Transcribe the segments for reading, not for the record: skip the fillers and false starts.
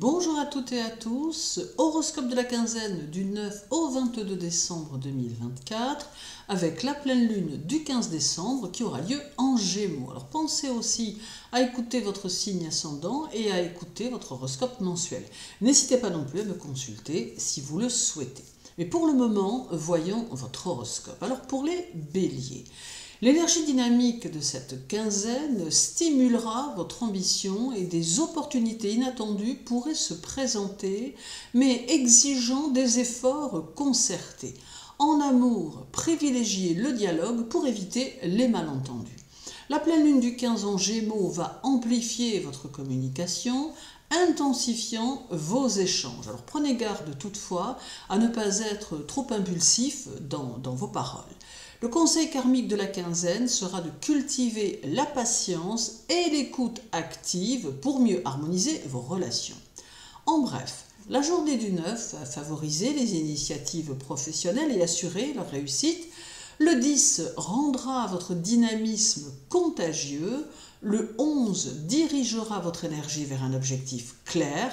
Bonjour à toutes et à tous, horoscope de la quinzaine du 9 au 22 décembre 2024 avec la pleine lune du 15 décembre qui aura lieu en Gémeaux. Alors pensez aussi à écouter votre signe ascendant et à écouter votre horoscope mensuel. N'hésitez pas non plus à me consulter si vous le souhaitez. Mais pour le moment, voyons votre horoscope. Alors pour les béliers, l'énergie dynamique de cette quinzaine stimulera votre ambition et des opportunités inattendues pourraient se présenter, mais exigeant des efforts concertés. En amour, privilégiez le dialogue pour éviter les malentendus. La pleine lune du 15 en Gémeaux va amplifier votre communication, intensifiant vos échanges. Alors prenez garde toutefois à ne pas être trop impulsif dans vos paroles. Le conseil karmique de la quinzaine sera de cultiver la patience et l'écoute active pour mieux harmoniser vos relations. En bref, la journée du 9 va favoriser les initiatives professionnelles et assurer leur réussite. Le 10 rendra votre dynamisme contagieux. Le 11 dirigera votre énergie vers un objectif clair.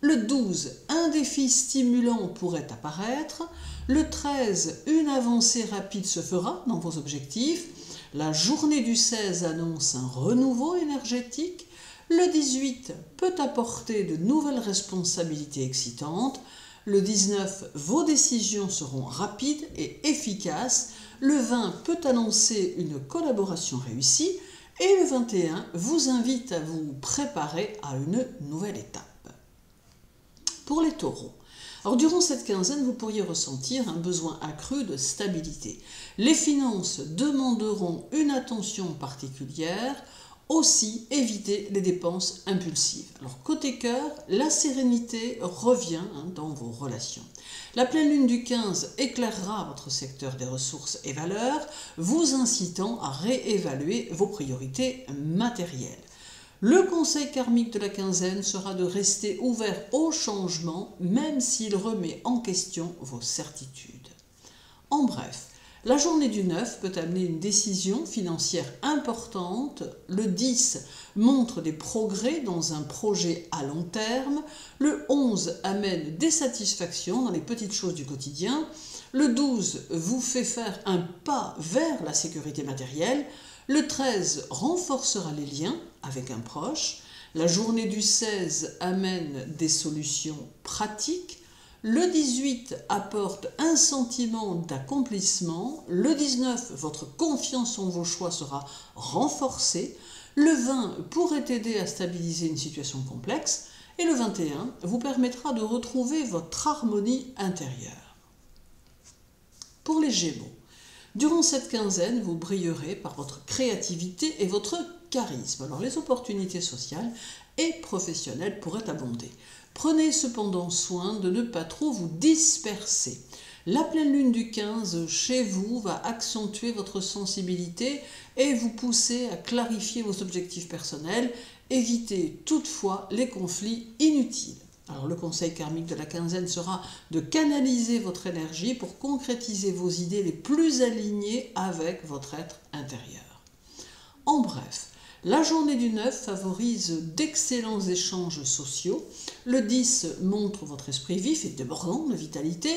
Le 12, un défi stimulant pourrait apparaître. Le 13, une avancée rapide se fera dans vos objectifs. La journée du 16 annonce un renouveau énergétique. Le 18 peut apporter de nouvelles responsabilités excitantes. Le 19, vos décisions seront rapides et efficaces. Le 20 peut annoncer une collaboration réussie. Et le 21 vous invite à vous préparer à une nouvelle étape. Pour les taureaux, alors durant cette quinzaine, vous pourriez ressentir un besoin accru de stabilité. Les finances demanderont une attention particulière. Aussi, évitez les dépenses impulsives. Alors côté cœur, la sérénité revient dans vos relations. La pleine lune du 15 éclairera votre secteur des ressources et valeurs, vous incitant à réévaluer vos priorités matérielles. Le conseil karmique de la quinzaine sera de rester ouvert au changement, même s'il remet en question vos certitudes. En bref, la journée du 9 peut amener une décision financière importante. Le 10 montre des progrès dans un projet à long terme. Le 11 amène des satisfactions dans les petites choses du quotidien. Le 12 vous fait faire un pas vers la sécurité matérielle. Le 13 renforcera les liens avec un proche. La journée du 16 amène des solutions pratiques. Le 18 apporte un sentiment d'accomplissement. Le 19, votre confiance en vos choix sera renforcée. Le 20 pourrait aider à stabiliser une situation complexe. Et le 21 vous permettra de retrouver votre harmonie intérieure. Pour les Gémeaux, durant cette quinzaine, vous brillerez par votre créativité et votre charisme. Alors les opportunités sociales et professionnelles pourraient abonder. Prenez cependant soin de ne pas trop vous disperser. La pleine lune du 15 chez vous va accentuer votre sensibilité et vous pousser à clarifier vos objectifs personnels. Évitez toutefois les conflits inutiles. Alors le conseil karmique de la quinzaine sera de canaliser votre énergie pour concrétiser vos idées les plus alignées avec votre être intérieur. En bref, la journée du 9 favorise d'excellents échanges sociaux. Le 10 montre votre esprit vif et débordant de vitalité.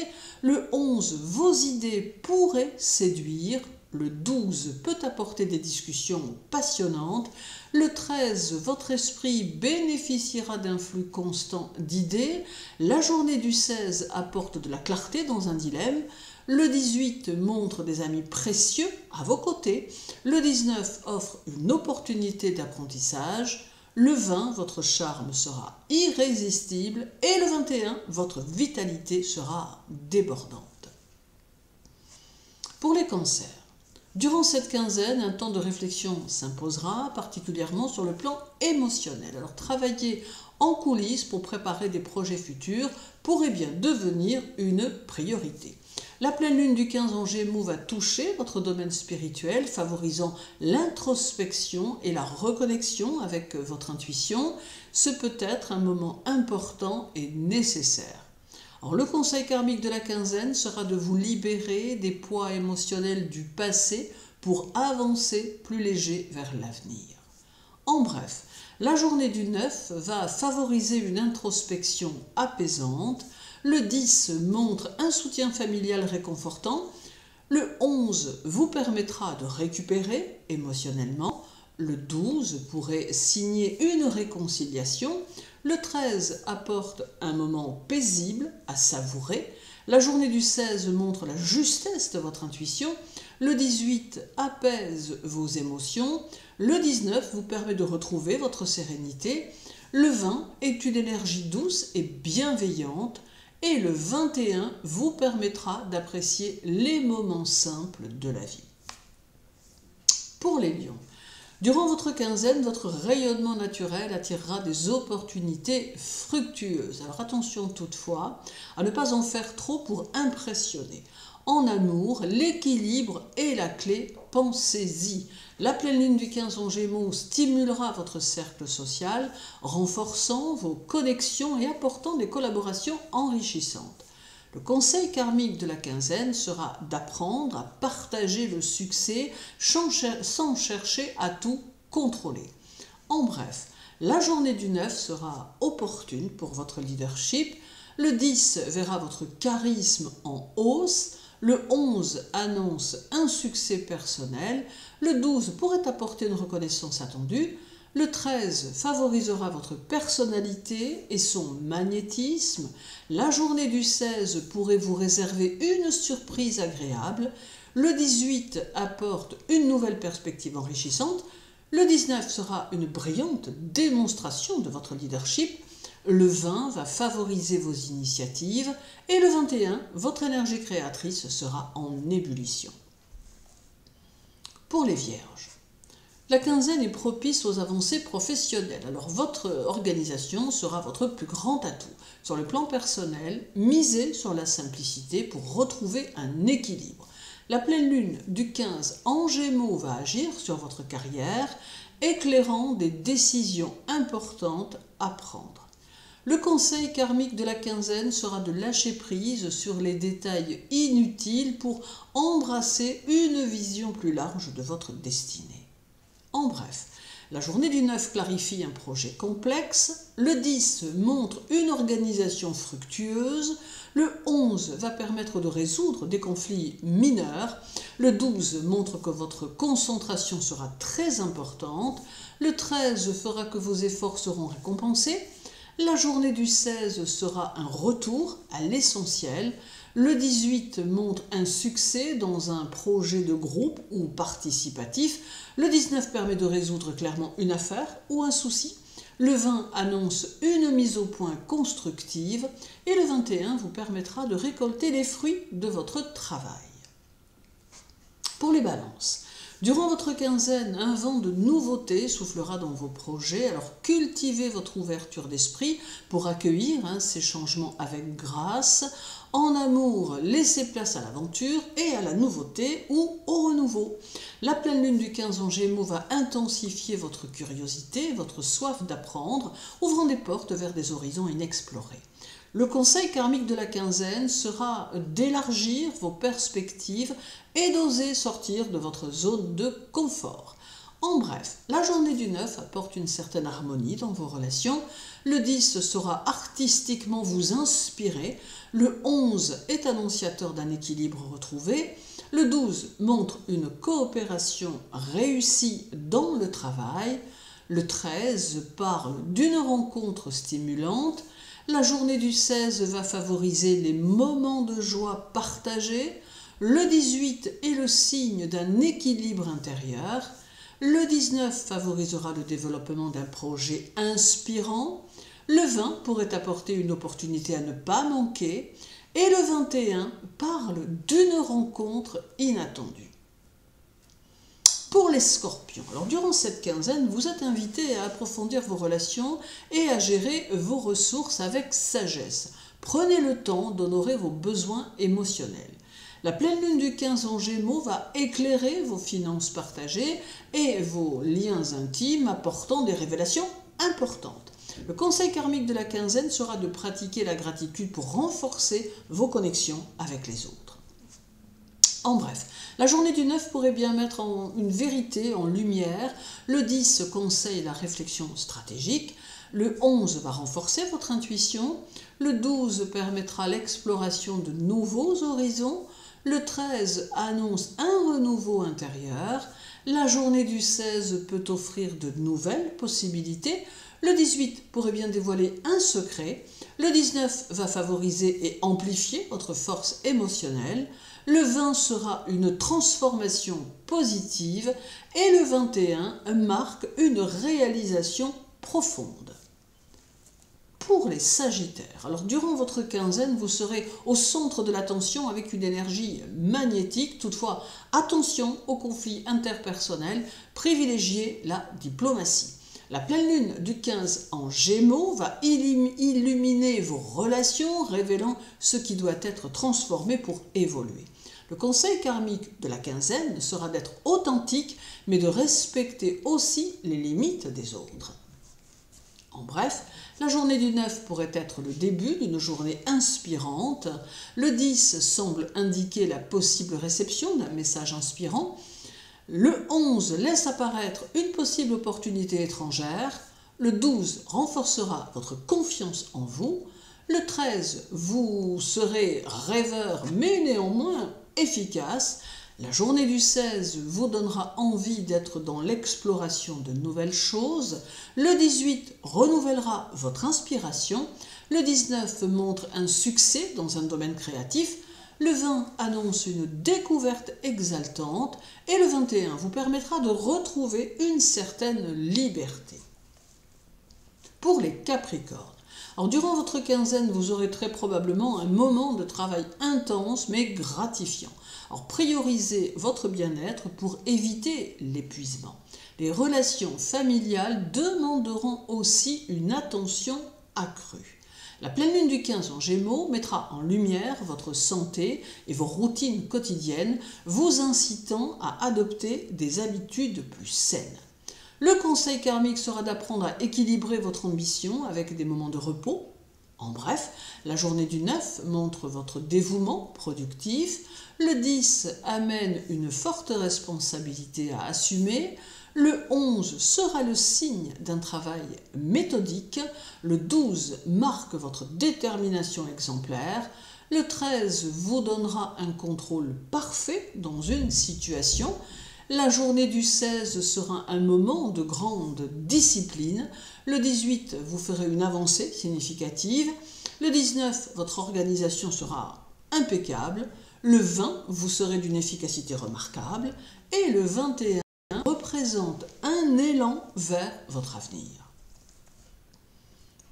Le 11, vos idées pourraient séduire. Le 12 peut apporter des discussions passionnantes. Le 13, votre esprit bénéficiera d'un flux constant d'idées. La journée du 16 apporte de la clarté dans un dilemme. Le 18 montre des amis précieux à vos côtés. Le 19 offre une opportunité d'apprentissage. Le 20, votre charme sera irrésistible. Et le 21, votre vitalité sera débordante. Pour les cancers, durant cette quinzaine, un temps de réflexion s'imposera, particulièrement sur le plan émotionnel. Alors travailler en coulisses pour préparer des projets futurs pourrait bien devenir une priorité. La pleine lune du 15 en Gémeaux va toucher votre domaine spirituel, favorisant l'introspection et la reconnexion avec votre intuition. Ce peut être un moment important et nécessaire. Alors, le conseil karmique de la quinzaine sera de vous libérer des poids émotionnels du passé pour avancer plus léger vers l'avenir. En bref, La journée du 9 va favoriser une introspection apaisante. Le 10 montre un soutien familial réconfortant. Le 11 vous permettra de récupérer émotionnellement. Le 12 pourrait signer une réconciliation. Le 13 apporte un moment paisible à savourer. La journée du 16 montre la justesse de votre intuition. Le 18 apaise vos émotions. Le 19 vous permet de retrouver votre sérénité. Le 20 est une énergie douce et bienveillante. Et le 21 vous permettra d'apprécier les moments simples de la vie. Pour les lions, durant votre quinzaine, votre rayonnement naturel attirera des opportunités fructueuses. Alors attention toutefois à ne pas en faire trop pour impressionner. En amour, l'équilibre est la clé, pensez-y. La pleine lune du 15 en Gémeaux stimulera votre cercle social, renforçant vos connexions et apportant des collaborations enrichissantes. Le conseil karmique de la quinzaine sera d'apprendre à partager le succès sans chercher à tout contrôler. En bref, la journée du 9 sera opportune pour votre leadership. Le 10 verra votre charisme en hausse. Le 11 annonce un succès personnel. Le 12 pourrait apporter une reconnaissance attendue. Le 13 favorisera votre personnalité et son magnétisme. La journée du 16 pourrait vous réserver une surprise agréable. Le 18 apporte une nouvelle perspective enrichissante. Le 19 sera une brillante démonstration de votre leadership. Le 20 va favoriser vos initiatives. Et le 21, votre énergie créatrice sera en ébullition. Pour les vierges, la quinzaine est propice aux avancées professionnelles. Alors votre organisation sera votre plus grand atout. Sur le plan personnel, misez sur la simplicité pour retrouver un équilibre. La pleine lune du 15 en Gémeaux va agir sur votre carrière, éclairant des décisions importantes à prendre. Le conseil karmique de la quinzaine sera de lâcher prise sur les détails inutiles pour embrasser une vision plus large de votre destinée. En bref, la journée du 9 clarifie un projet complexe, le 10 montre une organisation fructueuse, le 11 va permettre de résoudre des conflits mineurs, le 12 montre que votre concentration sera très importante, le 13 fera que vos efforts seront récompensés, la journée du 16 sera un retour à l'essentiel. Le 18 montre un succès dans un projet de groupe ou participatif. Le 19 permet de résoudre clairement une affaire ou un souci. Le 20 annonce une mise au point constructive. Et le 21 vous permettra de récolter les fruits de votre travail. Pour les balances, durant votre quinzaine, un vent de nouveauté soufflera dans vos projets, alors cultivez votre ouverture d'esprit pour accueillir ces changements avec grâce. En amour, laissez place à l'aventure et à la nouveauté ou au renouveau. La pleine lune du 15 en Gémeaux va intensifier votre curiosité, votre soif d'apprendre, ouvrant des portes vers des horizons inexplorés. Le conseil karmique de la quinzaine sera d'élargir vos perspectives et d'oser sortir de votre zone de confort. En bref, la journée du 9 apporte une certaine harmonie dans vos relations. Le 10 saura artistiquement vous inspirer. Le 11 est annonciateur d'un équilibre retrouvé. Le 12 montre une coopération réussie dans le travail. Le 13 parle d'une rencontre stimulante. La journée du 16 va favoriser les moments de joie partagés. Le 18 est le signe d'un équilibre intérieur. Le 19 favorisera le développement d'un projet inspirant. Le 20 pourrait apporter une opportunité à ne pas manquer. Et le 21 parle d'une rencontre inattendue. Pour les scorpions, alors durant cette quinzaine, vous êtes invités à approfondir vos relations et à gérer vos ressources avec sagesse. Prenez le temps d'honorer vos besoins émotionnels. La pleine lune du 15 en Gémeaux va éclairer vos finances partagées et vos liens intimes, apportant des révélations importantes. Le conseil karmique de la quinzaine sera de pratiquer la gratitude pour renforcer vos connexions avec les autres. En bref, la journée du 9 pourrait bien mettre une vérité en lumière. Le 10 conseille la réflexion stratégique. Le 11 va renforcer votre intuition. Le 12 permettra l'exploration de nouveaux horizons. Le 13 annonce un renouveau intérieur. La journée du 16 peut offrir de nouvelles possibilités. Le 18 pourrait bien dévoiler un secret. Le 19 va favoriser et amplifier votre force émotionnelle. Le 20 sera une transformation positive. Et le 21 marque une réalisation profonde. Pour les Sagittaires, alors durant votre quinzaine, vous serez au centre de l'attention avec une énergie magnétique. Toutefois, attention aux conflits interpersonnels, privilégiez la diplomatie. La pleine lune du 15 en Gémeaux va illuminer vos relations, révélant ce qui doit être transformé pour évoluer. Le conseil karmique de la quinzaine sera d'être authentique, mais de respecter aussi les limites des autres. En bref, la journée du 9 pourrait être le début d'une journée inspirante. Le 10 semble indiquer la possible réception d'un message inspirant. Le 11 laisse apparaître une possible opportunité étrangère. Le 12 renforcera votre confiance en vous. Le 13, vous serez rêveur mais néanmoins efficace. La journée du 16 vous donnera envie d'être dans l'exploration de nouvelles choses. Le 18 renouvellera votre inspiration. Le 19 montre un succès dans un domaine créatif. Le 20 annonce une découverte exaltante. Et le 21 vous permettra de retrouver une certaine liberté. Pour les Capricornes, alors, durant votre quinzaine, vous aurez très probablement un moment de travail intense mais gratifiant. Alors, priorisez votre bien-être pour éviter l'épuisement. Les relations familiales demanderont aussi une attention accrue. La pleine lune du 15 en Gémeaux mettra en lumière votre santé et vos routines quotidiennes, vous incitant à adopter des habitudes plus saines. Le conseil karmique sera d'apprendre à équilibrer votre ambition avec des moments de repos. En bref, la journée du 9 montre votre dévouement productif. Le 10 amène une forte responsabilité à assumer. Le 11 sera le signe d'un travail méthodique. Le 12 marque votre détermination exemplaire. Le 13 vous donnera un contrôle parfait dans une situation. La journée du 16 sera un moment de grande discipline. Le 18 vous ferez une avancée significative. Le 19, votre organisation sera impeccable. Le 20, vous serez d'une efficacité remarquable. Et le 21 représente un élan vers votre avenir.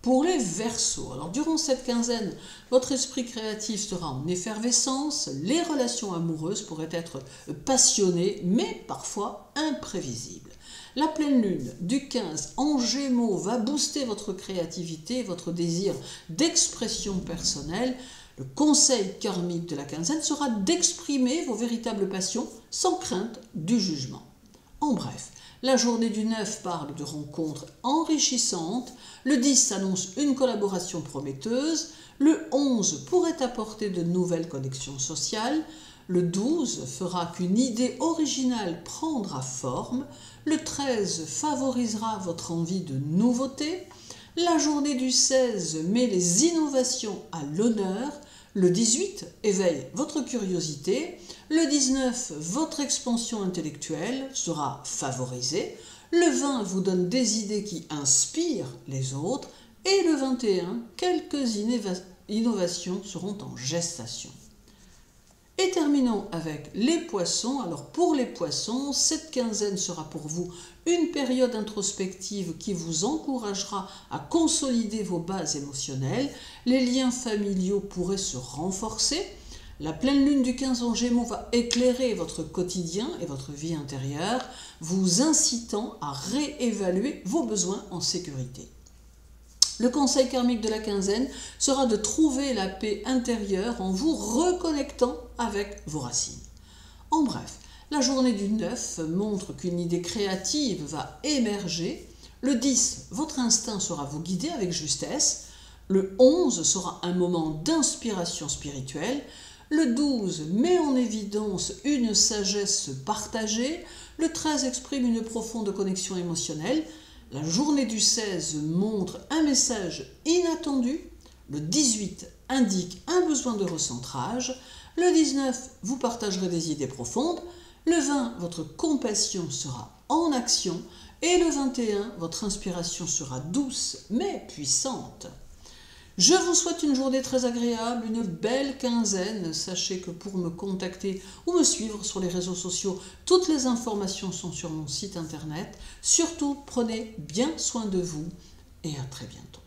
Pour les Verseaux, alors durant cette quinzaine, votre esprit créatif sera en effervescence, les relations amoureuses pourraient être passionnées, mais parfois imprévisibles. La pleine lune du 15 en Gémeaux va booster votre créativité, votre désir d'expression personnelle. Le conseil karmique de la quinzaine sera d'exprimer vos véritables passions sans crainte du jugement. En bref, la journée du 9 parle de rencontres enrichissantes. Le 10 annonce une collaboration prometteuse. Le 11 pourrait apporter de nouvelles connexions sociales. Le 12 fera qu'une idée originale prendra forme. Le 13 favorisera votre envie de nouveauté. La journée du 16 met les innovations à l'honneur. Le 18 éveille votre curiosité. Le 19, votre expansion intellectuelle sera favorisée. Le 20 vous donne des idées qui inspirent les autres. Et le 21, quelques innovations seront en gestation. Et terminons avec les Poissons. Alors pour les Poissons, cette quinzaine sera pour vous une période introspective qui vous encouragera à consolider vos bases émotionnelles. Les liens familiaux pourraient se renforcer. La pleine lune du 15 en Gémeaux va éclairer votre quotidien et votre vie intérieure, vous incitant à réévaluer vos besoins en sécurité. Le conseil karmique de la quinzaine sera de trouver la paix intérieure en vous reconnectant avec vos racines. En bref, la journée du 9 montre qu'une idée créative va émerger. Le 10, votre instinct saura vous guider avec justesse. Le 11 sera un moment d'inspiration spirituelle. Le 12 met en évidence une sagesse partagée. Le 13 exprime une profonde connexion émotionnelle. La journée du 16 montre un message inattendu. Le 18 indique un besoin de recentrage. Le 19, vous partagerez des idées profondes. Le 20, votre compassion sera en action. Et le 21, votre inspiration sera douce mais puissante. Je vous souhaite une journée très agréable, une belle quinzaine. Sachez que pour me contacter ou me suivre sur les réseaux sociaux, toutes les informations sont sur mon site internet. Surtout, prenez bien soin de vous et à très bientôt.